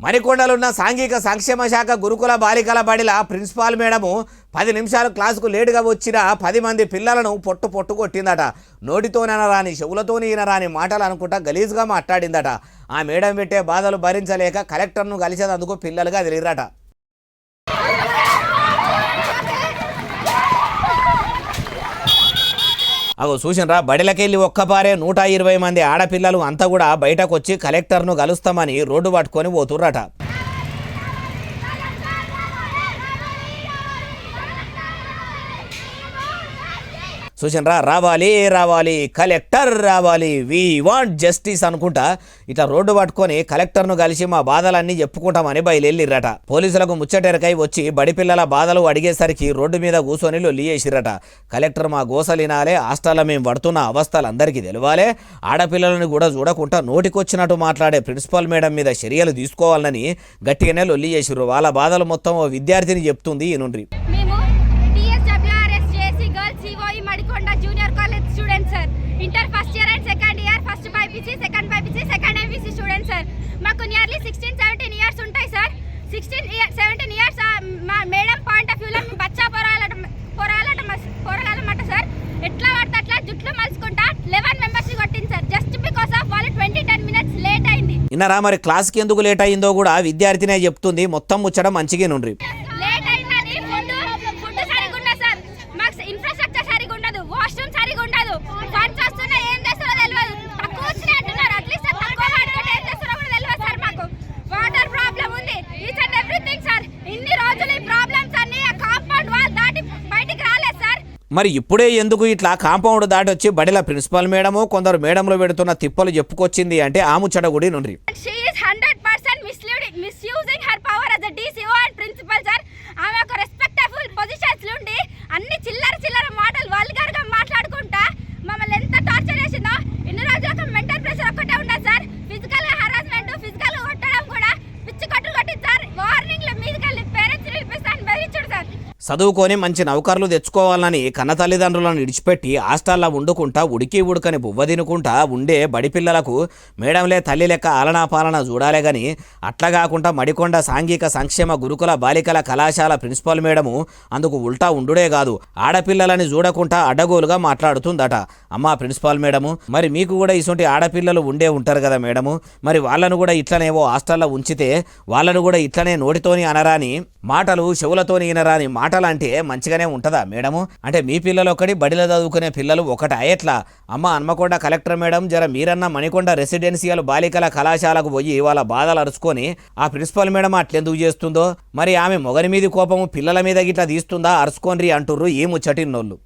మరికొండలున్న సాంఘిక సంక్షేమ శాఖ గురుకుల బాలికల బడిల ప్రిన్సిపాల్ మేడము 10 నిమిషాలు క్లాసుకు లేటుగా వచ్చిన 10 మంది పిల్లలను పొట్టు కొట్టిందట. నోటితోనరాని చెవులతోని ఈనరాని మాటలు అనుకుంటా గలీజ్గా మాట్లాడిందట. ఆ మేడం పెట్టే బాధలు భరించలేక కలెక్టర్ను కలిసేందుకు పిల్లలుగా తెలియరట. అగో చూసినరా, బడిలకెళ్ళి ఒక్కపారే 120 మంది ఆడపిల్లలు అంతా కూడా బయటకు వచ్చి కలెక్టర్ను కలుస్తామని రోడ్డు పట్టుకొని పోతుర్రట. చూసినరా, రావాలి కలెక్టర్ రావాలి, వి వాంట్ జస్టిస్ అనుకుంటా ఇట్లా రోడ్డు పట్టుకొని కలెక్టర్ను కలిసి మా బాధలన్నీ చెప్పుకుంటామని బయలుదేరిరట. పోలీసులకు ముచ్చటెరకై వచ్చి బడి పిల్లల బాధలు అడిగేసరికి రోడ్డు మీద కూర్చొని లొల్లి చేసిరట. కలెక్టర్ మా గోసలినాలే, హాస్టల్లో మేము పడుతున్న అవస్థలు అందరికీ తెలియాలే, ఆడపిల్లలను కూడా చూడకుండా నోటికొచ్చినట్టు మాట్లాడే ప్రిన్సిపల్ మేడం మీద చర్యలు తీసుకోవాలని గట్టిగానే లొల్లి చేసిర్రు. వాళ్ళ బాధలు మొత్తం విద్యార్థిని చెప్తుంది ఈనుండ్రి. Junior college student sir, inter first year and second year, first BiPC, second BiPC, second MPC student sir. మాకు నియర్లీ 16-17 ఇయర్స్ ఉంటాయి సార్. 16-17 ఇయర్స్ మా మేడం పాయింట్ ఆఫ్ వ్యూలో మేము బచ్చా పోరాలన్నమాట సార్. ఎట్లా పడితే అట్లా జుట్లు మలుచుకుంటా 11 మెంబర్స్ కొట్టింది సార్, జస్ట్ బికాస్ ఆఫ్ వాళ్ళు 20-10 మినిట్స్ లేట్ అయింది. ఇన్నారా, మరి క్లాస్కి ఎందుకు లేట్ అయిందో కూడా విద్యార్థినే చెప్తుంది. మొత్తం ముచ్చడం మంచిగా నుండ్రి. మరి ఇప్పుడే ఎందుకు ఇట్లా కాంపౌండ్ దాటి వచ్చి బడిల ప్రిన్సిపల్ మేడము కొందరు మేడంలో పెడుతున్న తిప్పలు చెప్పుకొచ్చింది అంటే ఆ ముచ్చట గుడి నుండి. అన్ని చిల్లర మాటలు వల్గర్ గా మాట్లాడుకుంటా మమ్మల్ని ఎంత టార్చర్ చేసిందో. ఇన్ని రోజులకు మెంటల్ ప్రెషర్ ఒక్కటే ఉండదు సార్. ఫిజికల్ హరాస్మెంట్, ఫిజికల్ కొట్టడం కూడా పిచ్చి కట్టులు కొట్టింది సార్. వార్నింగ్ లో మీదకెళ్ళి పేరెంట్స్ పిలిపిస్తాను బెదిరించాడు సార్. చదువుకొని మంచి నౌకర్లు తెచ్చుకోవాలని కన్న తల్లిదండ్రులను విడిచిపెట్టి హాస్టల్లో వండుకుంటా ఉడకని బువ్వ తినుకుంటా ఉండే బడి పిల్లలకు మేడంలే తల్లి లెక్క ఆలనా పాలన చూడాలే గాని అట్లా కాకుండా మడికొండ సాంఘిక సంక్షేమ గురుకుల బాలికల కళాశాల ప్రిన్సిపల్ మేడము అందుకు ఉల్టా ఉండుడే కాదు, ఆడపిల్లలని చూడకుండా అడ్డగోలుగా మాట్లాడుతుందట. అమ్మా ప్రిన్సిపాల్ మేడము, మరి మీకు కూడా ఇటువంటి ఆడపిల్లలు ఉంటారు కదా మేడము, మరి వాళ్ళను కూడా ఇట్లనేవో హాస్టల్లో ఉంచితే వాళ్ళను కూడా ఇట్లనే నోటితోని అనరాని మాటలు, చెవులతోని అనరాని మాటలు అంటే మంచిగానే ఉంటుందా మేడము? అంటే మీ పిల్లలు ఒకటి, బడిలో చదువుకునే పిల్లలు ఒకటి అయ్యట్లా? అమ్మ హన్మకొండ కలెక్టర్ మేడం, జర మీరన్నా మణికొండ రెసిడెన్షియల్ బాలికల కళాశాలకు పోయి వాళ్ళ బాధలు అరుచుకొని ఆ ప్రిన్సిపల్ మేడం అట్లెందుకు చేస్తుందో, మరి ఆమె మొగని మీద కోపము పిల్లల మీద గిట్లా తీస్తుందా అరుచుకోండి అంటుర్రు ఈ ముచ్చటిన్నోళ్ళు.